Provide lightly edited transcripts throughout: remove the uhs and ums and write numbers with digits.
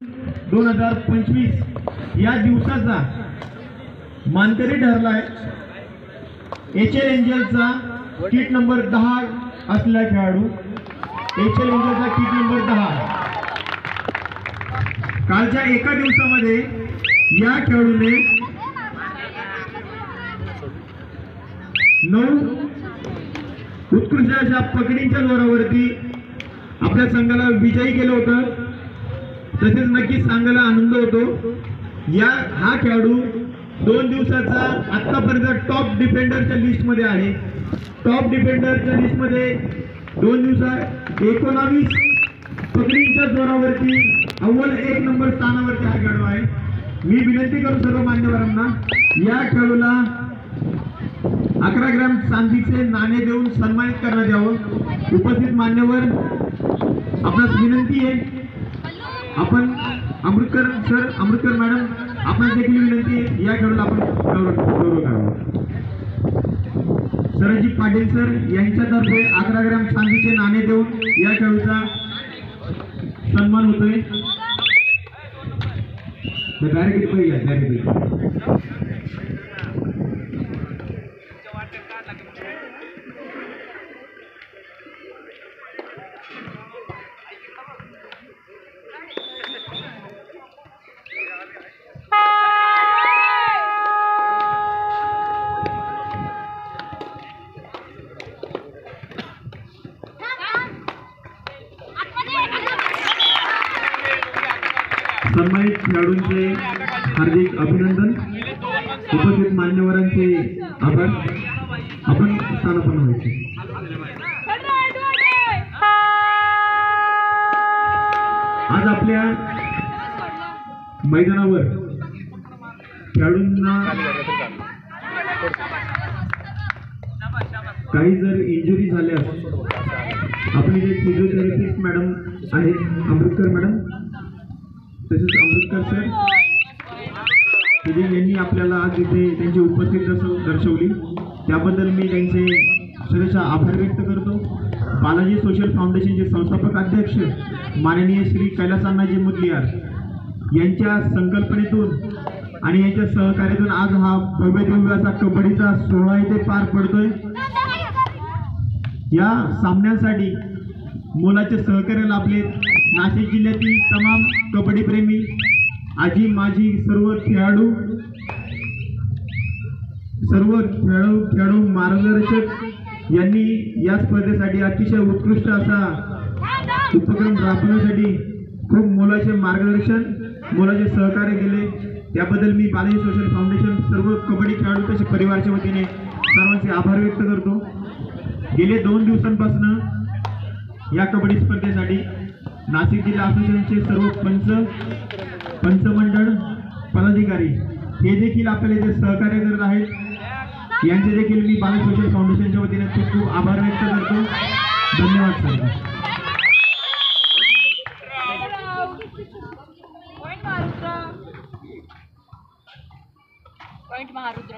2025 या दिवसाचा मानकरी ठरलाय HL एंजलचा किट नंबर 10 असलेला खेळाडू HL एंजलचा किट नंबर 10। कालच्या एका दिवसामध्ये या खेळाडूने 9 उत्कृष्ट अशा पकडींच्या जोरावरती आपल्या संघाला विजयी केलं होतं। तसेच नक्कीच सांगायला आनंद होतो। हा खेळाडू 2 दिवसाचा आतापर्यंत टॉप डिफेंडरच्या लिस्ट मध्ये आहे। टॉप डिफेंडरच्या लिस्ट मध्ये 2 दिवसात 19 पकडींच्या जोरावरती अव्वल 1 नंबर स्थानावरती हा खेळाडू आहे। मी विनंती करू सर्व मान्यवरांना या खेळाडूला 11 ग्रॅम चांदीचे नाणे देऊन सन्मानित करण्यात यावं। उपस्थित मान्यवर आपणास विनंती आहे, आपण अमृतकर सर, अमृतकर मॅडम, आपणास देखील विनंती आहे या खेळाडूला आपण गौरव करावा। सरजी पाटील सर यांच्यातर्फे 11 ग्रॅम चांदीचे नाणे देऊन या खेळाडूचा सन्मान होतोय। सन्मानित खेळाडूंचे हार्दिक अभिनंदन, उपस्थित मान्यवरांचे आभार। आपण स्थानापन्न व्हायचे। आज आपल्या मैदानावर खेळाडूंना काही जर इंजुरी झाल्यास आपले जे फिजिओथेरपिस्ट मॅडम आहेत अमृतकर मॅडम तसेच अमृतकर सर यांनी आपल्याला आज इथे त्यांची उपस्थिती दर्शवली, त्याबद्दल मी त्यांचे सर्वच आभार व्यक्त करतो। बालाजी सोशल फाउंडेशनचे संस्थापक अध्यक्ष माननीय श्री कैलासअण्णाजी मुदलियार यांच्या संकल्पनेतून आणि यांच्या सहकार्यातून आज हा भव्य दिव्य असा कबड्डीचा सोहळा इथे पार पडतोय। या सामन्यासाठी मोलाचे सहकार्य लाभले नाशिक जिल्ह्यातील तमाम कबड्डी प्रेमी, आजी माजी सर्व खेळाडू मार्गदर्शक यांनी या स्पर्धेसाठी अतिशय उत्कृष्ट असा उपक्रम राबवण्यासाठी खूप मोलाचे मार्गदर्शन, मोलाचे सहकार्य केले। त्याबद्दल मी बालाजी सोशल फाउंडेशन सर्व कबड्डी खेळाडू तसे परिवाराच्या वतीने सर्वांचे आभार व्यक्त करतो। गेले 2 दिवसांपासून या कबड्डी स्पर्धेसाठी नाशिक जिल्हा असोसिएशनचे सर्व पंच मंडळ पदाधिकारी हे देखील आपल्याला इथे सहकार्य करत आहेत। यांचे देखील मी बालाजी सोशल फाउंडेशनच्या वतीने खूप खूप आभार व्यक्त करतो। धन्यवाद सर। पॉइंट महारुद्र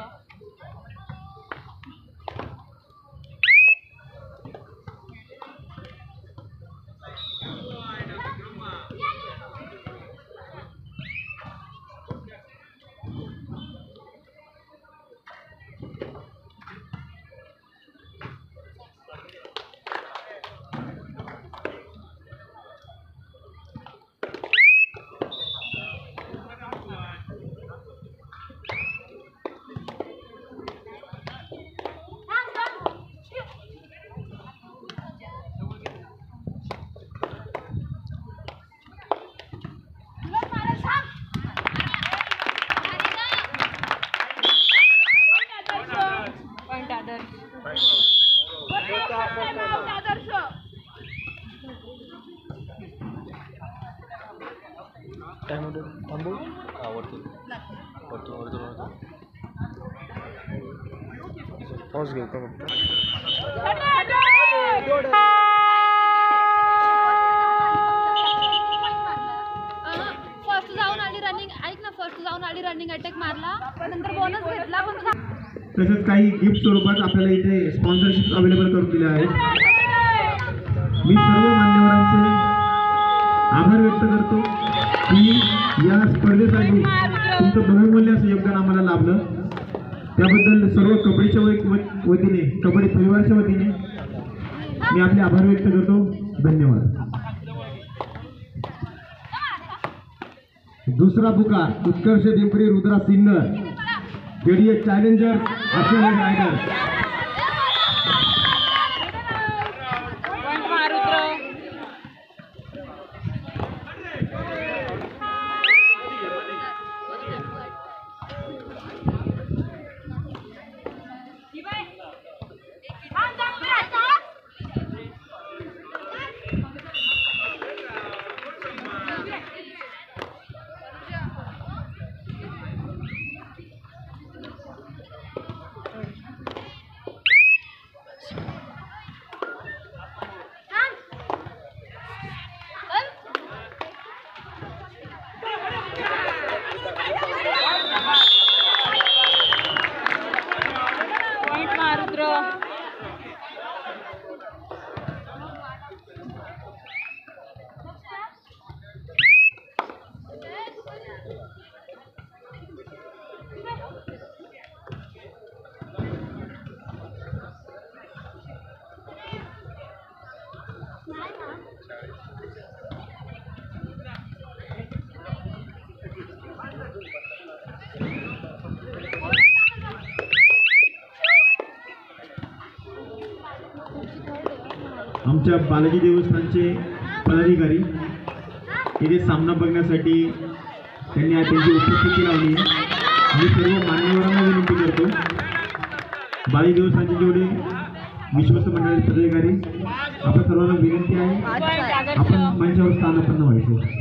पॉज घेऊ का फक्त? फर्स्ट जाऊन आली रनिंग, ऐक ना, फर्स्ट जाऊन आली रनिंग अटॅक मारला, नंतर बोनस घेतला पण तसेच काही गिफ्ट स्वरूपात आपल्याला इथे स्पॉन्सरशिप अवेलेबल करून दिले आहेत। मी सर्व मान्यवरांचे आभार व्यक्त करतो की स्पर्धेसाठी तुमचं बहुमूल्य असं योगदान आम्हाला लाभलं, त्याबद्दल सर्व कबड्डीच्या वतीने, कबड्डी परिवाराच्या वतीने मी आपले आभार व्यक्त करतो. धन्यवाद. दुसरा पुकार उत्कर्ष दिंपरी Rudra Sinnar, JDS challenger, Ashwini rider. आमच्या बालाजी देवस्थानचे पदाधिकारी इथे सामना बघण्यासाठी त्यांनी त्यांची उपस्थिती लावली आहे. मी सर्व मान्यवरांना विनंती करतो, बालाजी देवस्थानचे जेवढे विश्वस्त मंडळाचे पदाधिकारी, आपण सर्वांना विनंती आहे आपण मंचावर स्थानापन्न व्हायचं.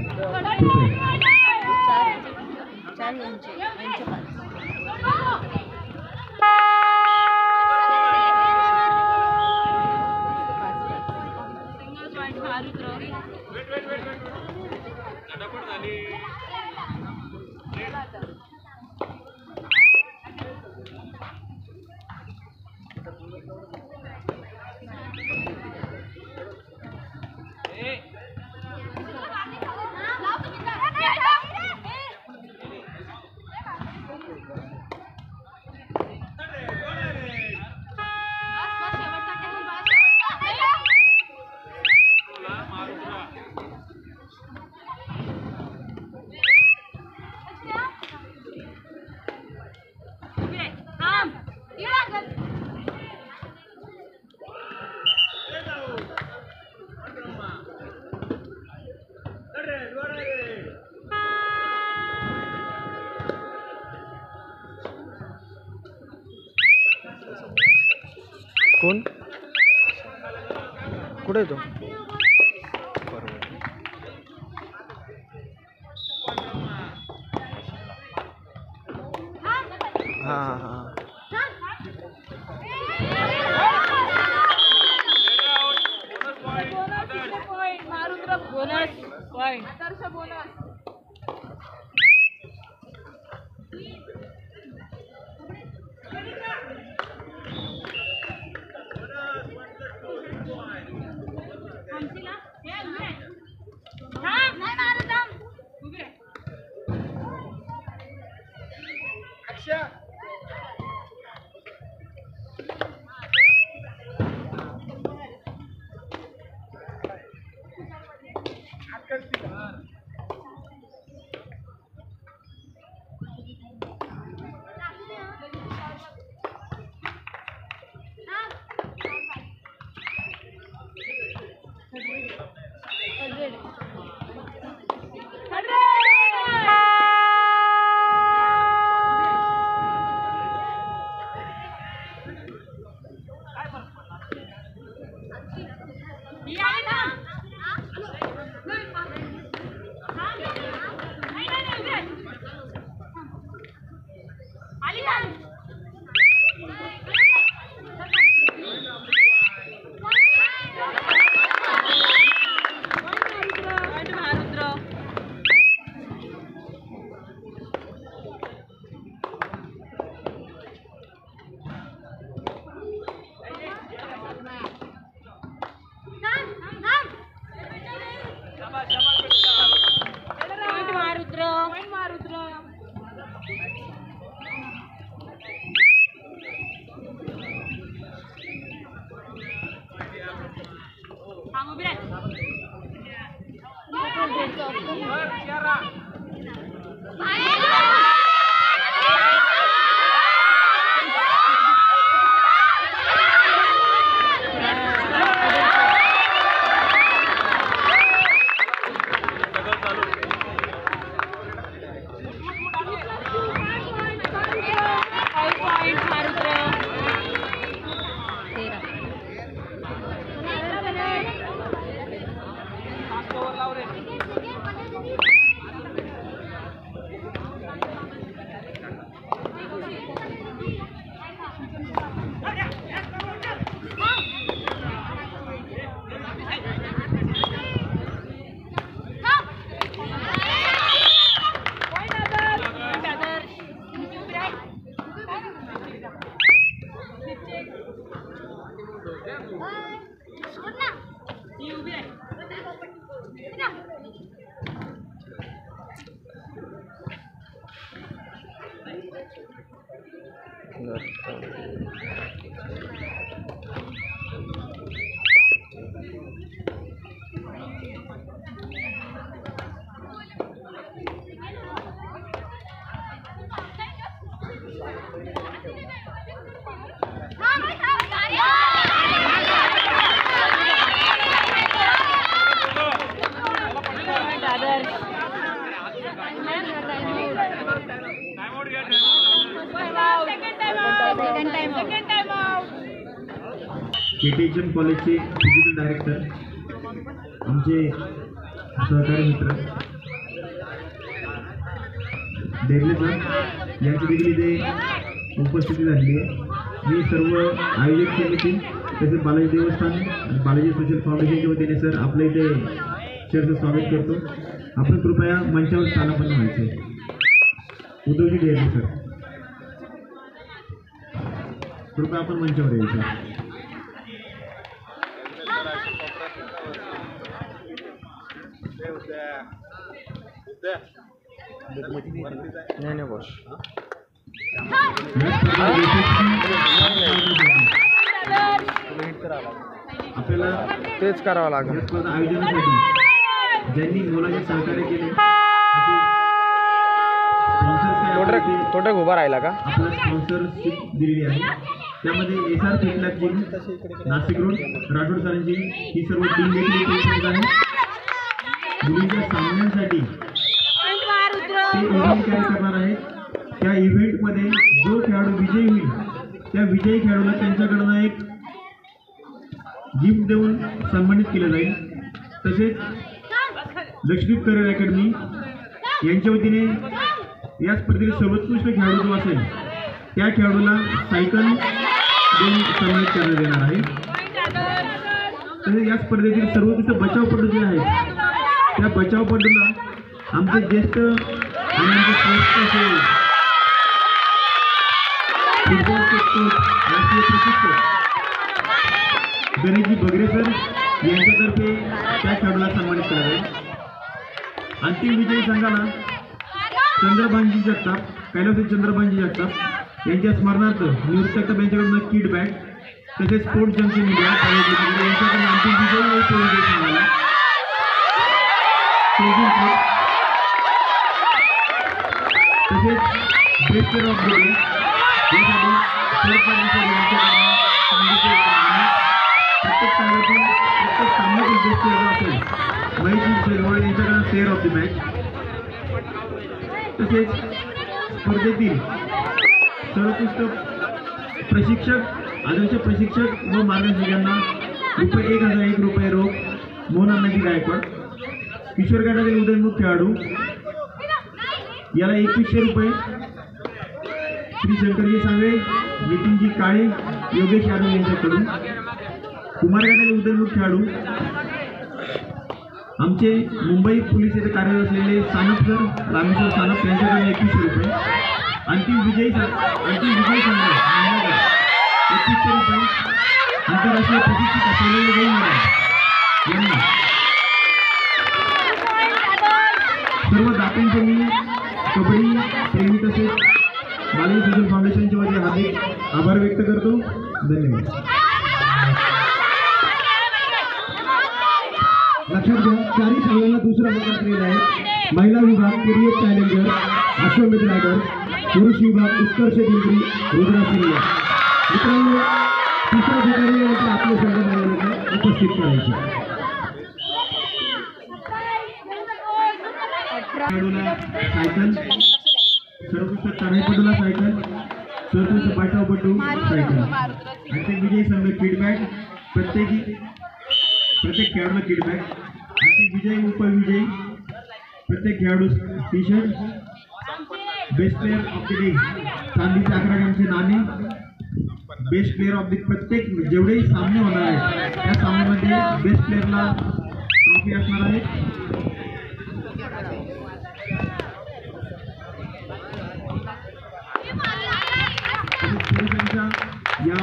कोण कुठे तो हाँ हाँ केटीएचएम कॉलेजचे फिजिकल डायरेक्टर आमचे सहकारी मित्र देवले सर यांची देखील इथे उपस्थिती झालेली आहे. मी सर्व आयोजक समिती तसेच बालाजी देवस्थान आणि बालाजी सोशल फाउंडेशनच्या वतीने सर आपल्या इथे चर्चेचं स्वागत करतो. आपण कृपया मंचावर स्थानापन्न व्हायचे. उद्धवजी ढेरे सर कृपया आपण मंचावर यायचं. नाही बॉस आपल्याला तेच करावं लागेल. आयोजनासाठी ज्यांनी मोलाचे सहकार्य केले तोटक उभा राहिला का आपल्याला स्पॉन्सरशिप दिलेली आहे. त्यामध्ये SR फिटलॅबची नाशिक रोड राठोड सरांची ही सर्व टीम देखील उपस्थित आहे. मुलींच्या सामन्यांसाठी ते इव्हेंट कॅरी करणार आहेत. त्या इव्हेंटमध्ये जो खेळाडू विजयी होईल त्या विजयी खेळाडूला त्यांच्याकडनं एक गिफ्ट देऊन सन्मानित केलं जाईल. तसेच लक्ष्मी करिअर अकॅडमी यांच्या वतीने या स्पर्धेतील सर्वोत्कृष्ट खेळाडू जो असेल त्या खेळाडूला सायकल देऊन सन्मानित करण्यात येणार आहे. तसेच या स्पर्धेतील सर्वोत्कृष्ट बचावपटू जे आहेत त्या बचावपटूला आमचे ज्येष्ठ आणि आमचे फुटबॉलचे राष्ट्रीय प्रशिक्षक गणेशजी बगरे सर यांच्यातर्फे त्या खेळाडूला सन्मानित केला जाईल. अंतिम विजयी संघाला चंद्रभानजी जगताप कैलासी चंद्रभानजी जगताप यांच्या स्मरणार्थ निवृत्त यांच्याकडून किट बॅग तसेच स्पोर्ट्स जंक्शन इंडिया यांच्याकडून अंतिम विजयी संघाला तसेच best player of the day प्रत्येक संघातून प्रत्येक सामन्यातील बेस्ट प्लेअर असेल महेश शेरवळे यांच्याकडून प्लेअर ऑफ द मॅच. तसेच स्पर्धेतील सर्वोत्कृष्ट प्रशिक्षक आदर्श प्रशिक्षक व मार्गदर्शकांना ₹1,001 रोख मोहन अण्णाजी गायकवाड. किशोर गटातील उदयनमुख खेळाडू याला ₹2,100 श्री शंकरजी सांगळे नितीनजी काळे योगेश यादव यांच्याकडून. कुमार गटातील उदयनमुख खेळाडू आमचे मुंबई पोलीस येथे कार्यरत असलेले सानप सर रामेश्वर सानप यांच्याकडून ₹2,100. अंतिम विजयी संघ ₹2,100. आंतरराष्ट्रीय प्रशिक्षक असलेले यांना सर्व दात्यांचे मी कबड्डी प्रेमी तसेच बालाजी सोशल फाउंडेशनच्या वतीने हार्दिक आभार व्यक्त करतो. धन्यवाद. लक्षात घ्या चारही संघांना दुसरा प्रकार दिलेला आहे. महिला विभाग कुरियत चॅलेंजर अश्वमेध रायडर, पुरुष विभाग उत्कर्ष दिलगिरी रुद्रा सिंह. मित्रांनो तिसऱ्या ठिकाणी आपले संघ उपस्थित करायचे. खेळाडूला सायकल, सर्वोत्कृष्ट चढाईपटूला सायकल, सर्वोत्कृष्ट बचावपटू सायकल. आणि विजयी संघ किटबॅग प्रत्येक खेळाडूला किटबॅग. आणि विजयी उपविजयी प्रत्येक खेळाडू T shirt. Best player of the day चांदीचे 11 ग्रॅमचे नाणे. बेस्ट प्लेअर ऑफ द प्रत्येक जेवढेही सामने होणार आहेत त्या सामन्यामध्ये बेस्ट प्लेअरला ट्रॉफी असणार आहे. पुरुषांच्या या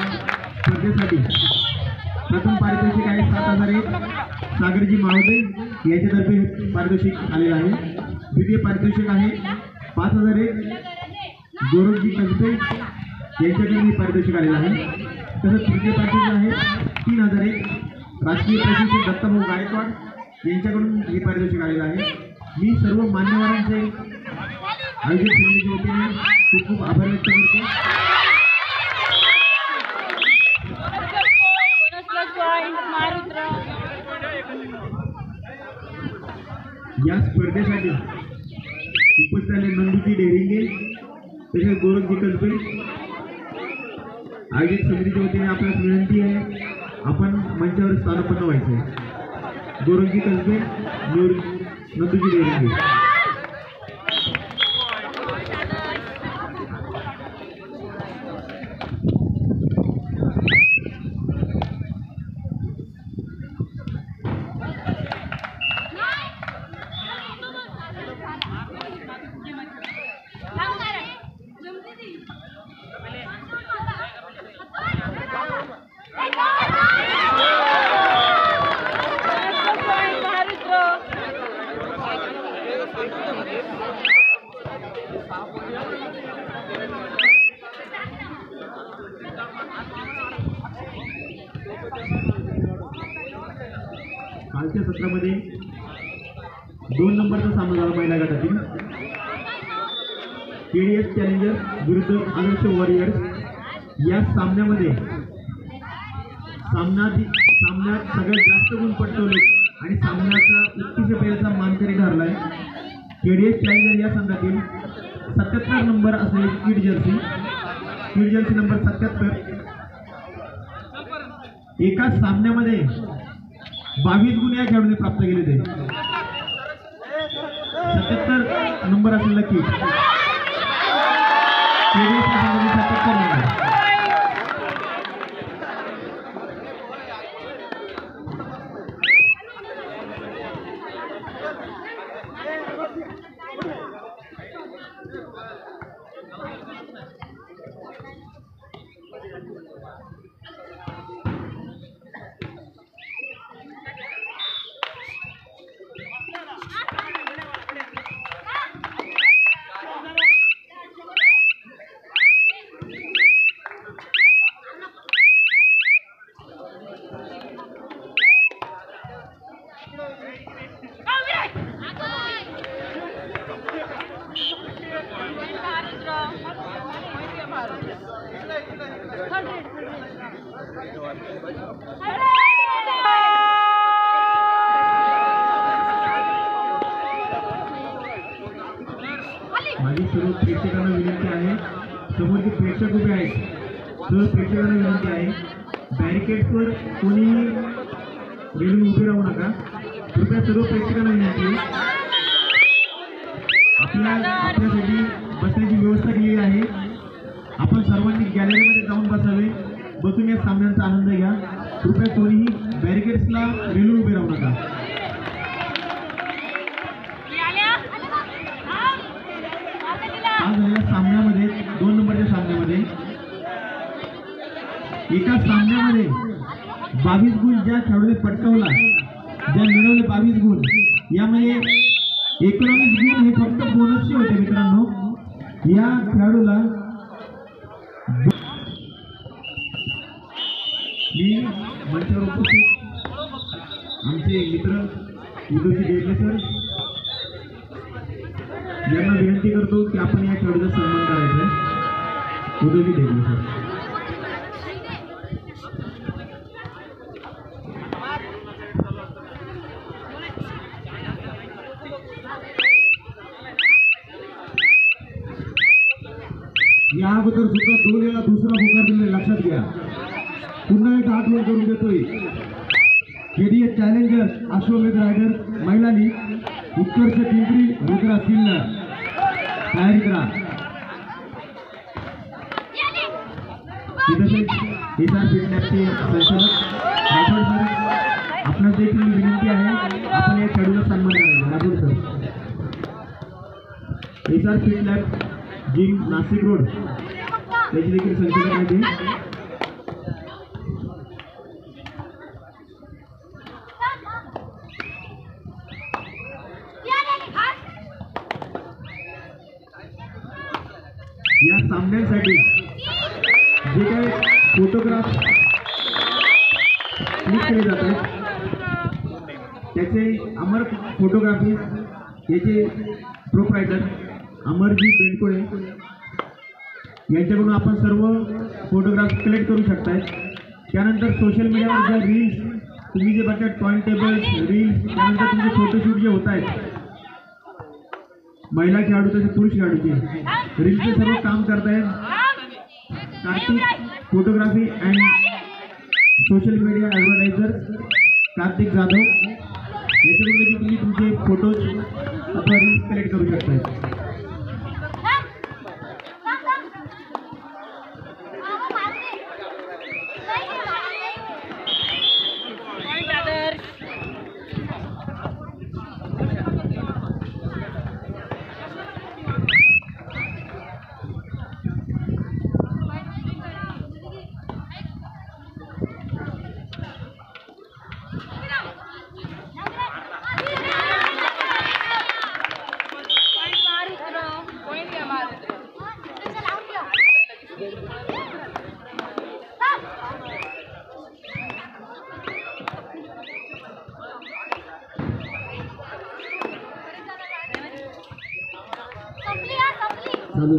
स्पर्धेसाठी प्रथम पारितोषिक आहे 7,001 सागरजी मावदे यांच्यातर्फे पारितोषिक आलेलं आहे. द्वितीय पारितोषिक आहे 5,001 गौरवजी कसबे यांच्याकडे मी पारितोषिक आलेलं आहे. तसंच तृतीय पारितोषिक आहे 3001 राष्ट्रीय प्रशिक्षक दत्ताभाऊ गायकवाड यांच्याकडून हे पारितोषिक आलेलं आहे. मी सर्व मान्यवरांचे आयोजक समितीच्या वतीने खूप खूप आभार व्यक्त करतो. या स्पर्धेसाठी उपस्थित झाले नंदुजी डेरिंगे तसेच गोरखजी कसबे. आयोजक समितीच्या वतीने आपल्यास विनंती आहे आपण मंचावर स्थानापन्न व्हायचे. गोरखजी कसबे, नंदुजी डेरिंगे. कालच्या सत्रामध्ये 2 नंबरचा सामना झाला महिला गटातील. केडीएस चॅलेंजर्स विरुद्ध आदर्श वॉरियर्स. या सामन्यामध्ये सामन्यात सगळ्यात जास्त गुण पटवले आणि सामन्याचा उत्कृष्ट पेयचा मानकरी ठरलाय केडीएस चॅलेंजर या संघातील 77 नंबर असलेली किड जर्सी नंबर 77. एका सामन्यामध्ये 22 गुण या खेळाडूने प्राप्त केले ते. 77 नंबर असलेला किड 77 नंबर. माझी सर्व प्रेक्षकांना विनंती आहे, समोर जे प्रेक्षक उभे आहेत सर्व प्रेक्षकांना विनंती आहे बॅरिकेड्सवर कोणी रेल्वे उभे राहू नका. कृपया सर्व प्रेक्षकांना विनंती आहे आपल्यासाठी बसण्याची व्यवस्था केलेली आहे. आपण सर्वांनी गॅलरीमध्ये जाऊन बसावे, बसून या सामन्यांचा आनंद घ्या. कृपया कोणीही बॅरिकेड्सला रेल्वे उभे राहू नका. आज झालेल्या सामन्यामध्ये 2 नंबरच्या सामन्यामध्ये एका सामन्यामध्ये 22 गुण ज्या खेळाडूने पटकावला, ज्या मिळवले 22 गुण, यामध्ये 19 गुण हे फक्त बोनसचे होते. मित्रांनो, या खेळाडूला मी मंचावर उपस्थित आमचे मित्र उदयजी देवले सर यांना विनंती करतो की आपण या खेळाडूचा सन्मान करायचा आहे. उदयजी देवले सर. या अगोदर सुद्धा 2 वेळा दुसरा पुकार दिले, लक्षात घ्या. पुन्हा एकदा आठवण करून देतोय. केडीएस चॅलेंजर्स अश्वमेध रायडर महिला लीग उत्कर्ष पिंपरी रुद्रा सिन्नर तयारी करा. एसआर फिटनेसचे संचालक राठोड सर, आपणास देखील विनंती आहे आपण या खेळाडूचा सन्मान करायचा. Rathod sir, SR fit lab gym Nashik road त्याची देखील संचालक आहे. या सामन्यांसाठी जे काही फोटोग्राफ क्लिक केले जातात त्याचे अमर फोटोग्राफी याचे प्रोप्रायटर अमरजी बेंडकोळे यांच्याकडून आपण सर्व फोटोग्राफ कलेक्ट करू शकताय. त्यानंतर सोशल मीडियावर ज्या रील्स तुम्ही जे बघताय पॉइंटेबल्स रील्स त्यानंतर तुमचे फोटोशूट जे होत आहेत महिला खेळाडू तसे पुरुष खेळाडूचे रील्सचे सर्व काम करतायत Kartik photography and social media advertiser Kartik Jadhav याच्याकडून देखील तुम्ही तुमचे फोटोज अथवा रील्स कलेक्ट करू शकताय. चालू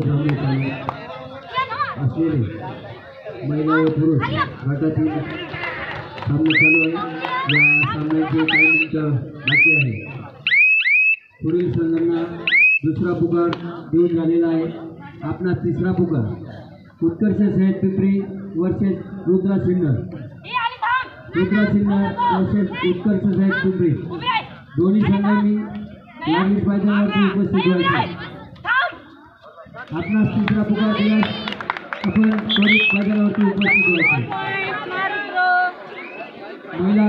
असलेले महिला व पुरुष गटातील सामने चालू आहे. या सामन्याचे काही मिनिटं बाकी आहे. पुढील संघांना दुसरा पुकार देऊन झालेला आहे. आपला तिसरा पुकार उत्कर्ष साहेब पिंपरी वर्सेस रुद्रा सिन्नर. रुद्रा सिन्नर वर्सेस उत्कर्ष साहेब पिंपरी दोन्ही संघांनी लागलीच मैदानावरती उपस्थित व्हायचे. आपला तिसरा पुकार दिल्यास आपण त्वरित मैदानावरती उपस्थित व्हायचे. महिला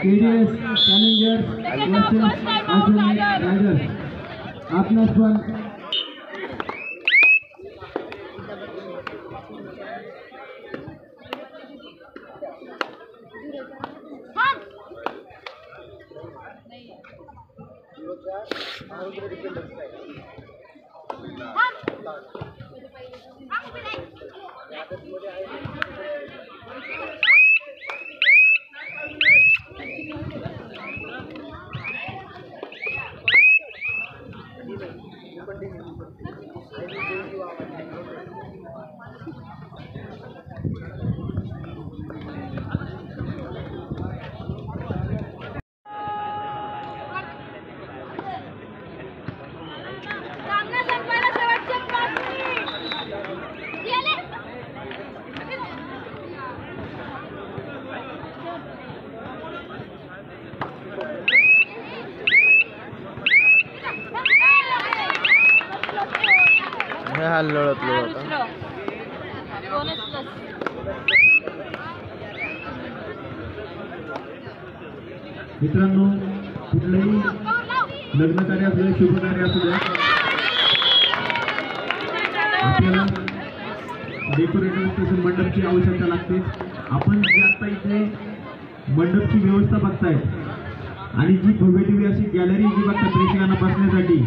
KDS चॅलेंजर्स वर्सेस आसोमी रायडर्स. आपणास पण लोळतलो होता. मित्रांनो कुठलंही लग्न कार्य असू द्या शुभ कार्य असू द्या आपल्याला डेकोरेटर तसं मंडपची आवश्यकता लागते. आपण जे आता इथे मंडपची व्यवस्था बघताय आणि जी भव्य दिव्य अशी गॅलरी जी बघता प्रेक्षकांना बसण्यासाठी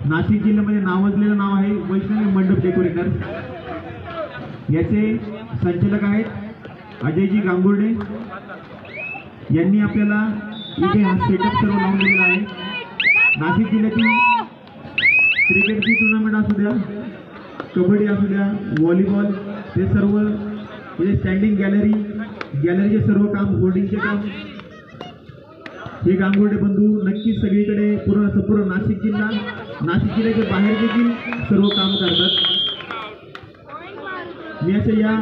नाशिक जिल्ह्यामध्ये नावाजलेलं नाव आहे वैष्णवी मंडप डेकोरेटर. याचे संचालक आहेत अजयजी गांगुर्डे यांनी आपल्याला इथे हा सेटअप सर्व लावून दिलेला आहे. नाशिक जिल्ह्यातील क्रिकेटची टुर्नामेंट असू द्या कबड्डी असू द्या व्हॉलीबॉल हे सर्व म्हणजे स्टँडिंग गॅलरीचे सर्व काम होर्डिंगचे काम हे गांगुर्डे बंधू नक्कीच सगळीकडे संपूर्ण नाशिक जिल्ह्याच्या बाहेर देखील सर्व काम करतात. मी असे या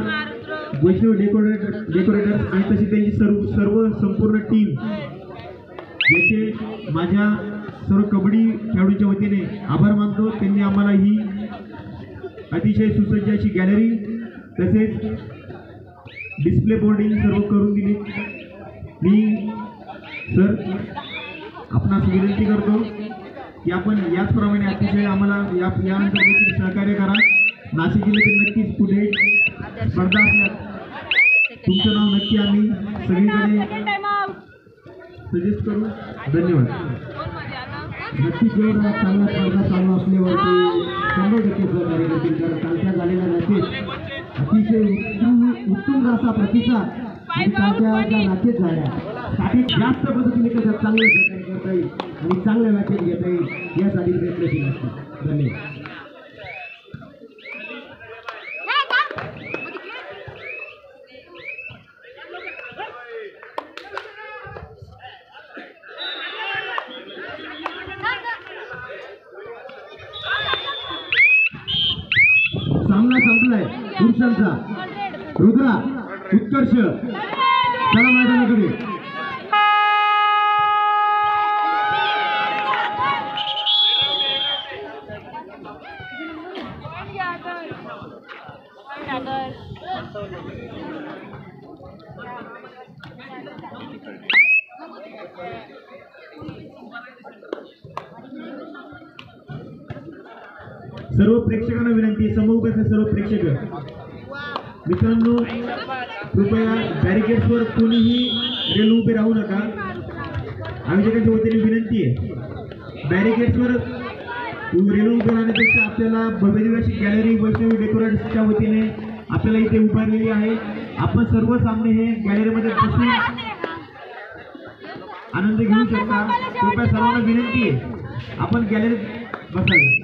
वैष्णव डेकोरेटर्स आणि तशी त्यांची सर्व संपूर्ण टीम याचे माझ्या सर्व कबड्डी खेळाडूंच्या वतीने आभार मानतो. त्यांनी आम्हाला ही अतिशय सुसज्ज अशी गॅलरी तसेच डिस्प्ले बोर्डिंग सर्व करून दिली. मी सर आपणास विनंती करतो की आपण याचप्रमाणे अतिशय आम्हाला यानंतर देखील सहकार्य करा. नाशिक जिल्ह्यातील नक्कीच पुढे स्पर्धा असल्यास तुमचं नाव नक्की आम्ही सगळीकडे सजेस्ट करू. धन्यवाद. नक्कीच जेव्हा चांगला स्पर्धा चालू असल्यावरती 100% सहकार्य करतील. कारण कालच्या झालेल्या मॅचेस प्रतिसाद आणि तात्या ज्या मॅचेस झाल्या साठी जास्त पद्धतीने कसं चांगलं सहकार्य करता येईल आणि चांगल्या मॅचेस घेता येईल यासाठी प्रयत्नशील असतात. धन्यवाद. सामना संपलाय. पुरुषांचा रुद्रा उत्कर्ष चला मैदानाकडे. सर्व प्रेक्षकांना विनंती, समोरचे सर्व प्रेक्षक मित्रांनो, कृपया बॅरिकेड्सवर कोणीही रेल उभे राहू नका. आयोजकांच्या वतीने विनंती आहे, बॅरिकेड्सवर रेल उभे राहण्यापेक्षा आपल्याला भव्य अशी गॅलरी वैष्णवी डेकोरेट्सच्या वतीने आपल्याला इथे उभारलेली आहे. आपण सर्व सामने हे गॅलरीमध्ये बसून आनंद घेऊ शकता. कृपया सर्वांना विनंती आहे, आपण गॅलरीत बसावे.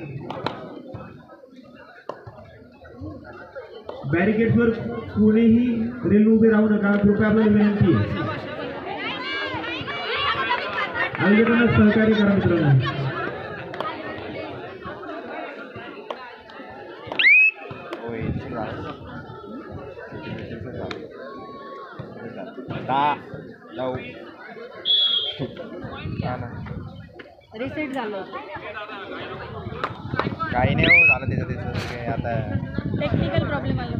बॅरिकेड्सवर कोणीही रेल उभे राहू नका, कृपया आपल्याला विनंती आहे. आयोजकांना सहकार्य करा मित्रांनो. रिसेट झालं, काही नाही हो झालं त्याचं काय आता टेक्निकल प्रॉब्लेम आला.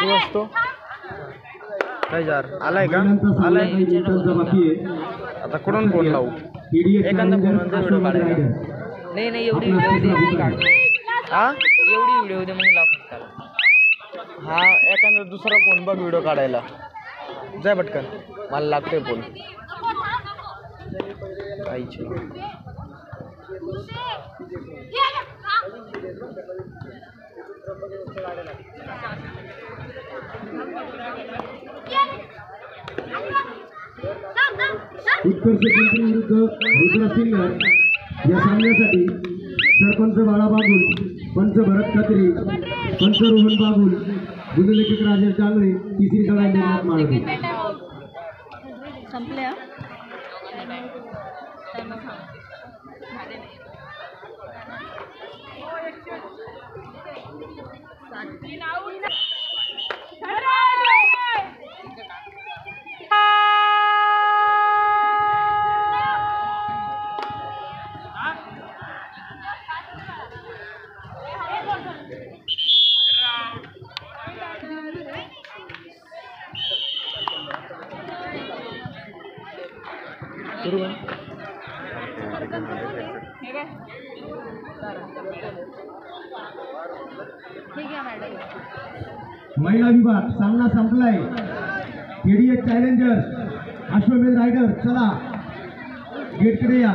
तू असतो काय जार आलाय का? महिलांचा सामना आलाय. काही मिनिटांचा बाकी आहे. आता कुठून फोन लावू? TDS एखादा Challengers फोनचा व्हिडिओ अश्वमेध काढायचा. रायडर. नाही एवढी आपला व्हिडिओ तिसरा दे गुण आहे. हा एवढी व्हिडिओ दे मग लाव त्याला. हा एखादा दुसरा फोन बघ व्हिडिओ काढायला. जाय पटकन, मला लागतोय फोन. काहीच उत्कर्ष केंद्री विरुद्ध रुद्रा सिन्नर या सामन्यासाठी सरपंच बाळा बागुल, पंच भरत खत्री, पंच रोहन बागुल, बुधलेखक राजेश डांगरे, तिसरी लढाई निर्माण माळवी. संपले. महिला विभाग सामना संपलाय. TDS चॅलेंजर्स अश्वमेध रायडर चला गेटकडे या.